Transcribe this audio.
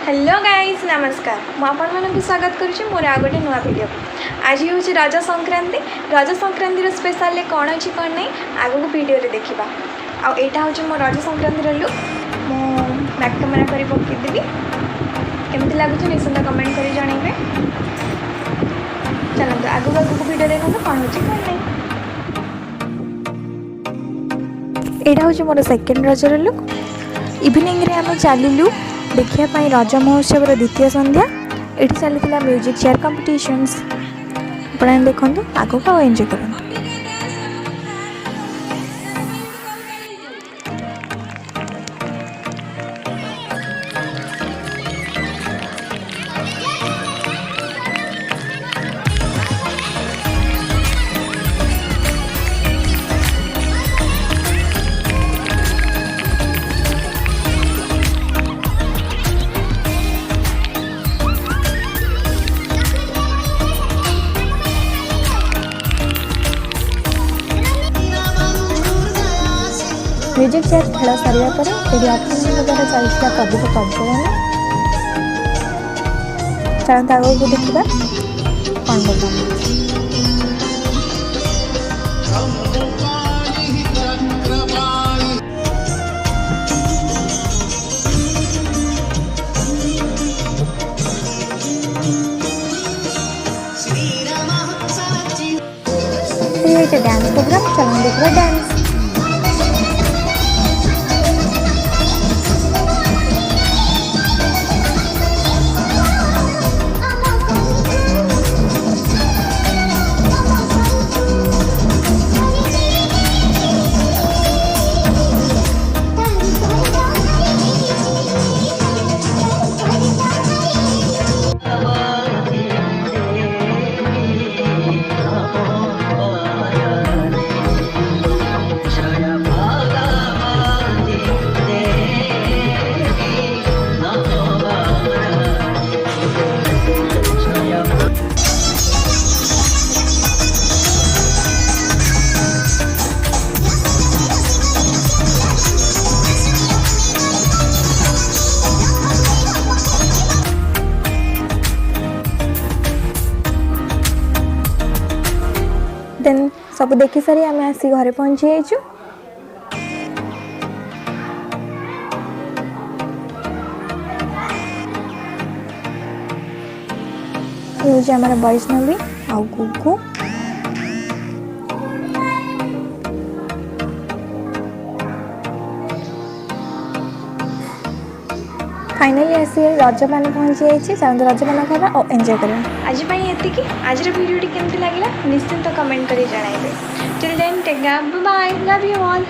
Hello guys नमस्कार मु आपन स्वागत करुच्ची मोर आ गोटे नुआ वीडियो। आज हूँ रज संक्रांति स्पेशल कौन अच्छी कौन नहीं आगू वीडियो देखा। आईटा हूँ मो रज संक्रांति लुक मु बैक कैमेरा कर पकईदेवी केमती लगुच निश्चिंत कमेंट कर जनइबे। चलते आगू आगू वीडियो देखो कौन हो कौन नहीं। यहाँ हूँ more second Roger look. Evening रे आम चलू देखा रज महोत्सव द्वितीय संध्या। ये चली म्यूजिक चेयर कंपिटिशन्स अपना देखो आगो का एंजॉय करूँ। म्यूजिक चेयर खेल सारा पर ये ऑप्शन द्वारा चलता प्रदीप प्रज्वलन। चलते आगे देखा कौन बता। ये डांस प्रोग्राम चलो देखा डांस। देन सब देखी सारी आम आसी घरे पहुंची जाइछु। ये हूँ आम वैष्णवी आउ गुगु। फाइनली आसी रजपान पहुंची जाइए। चलते रजपान खावा और एंजॉय करें। आज ये आज वीडियो केमती लगे निश्चिंत कमेंट कर जनइबे। Till then take care bye love you all.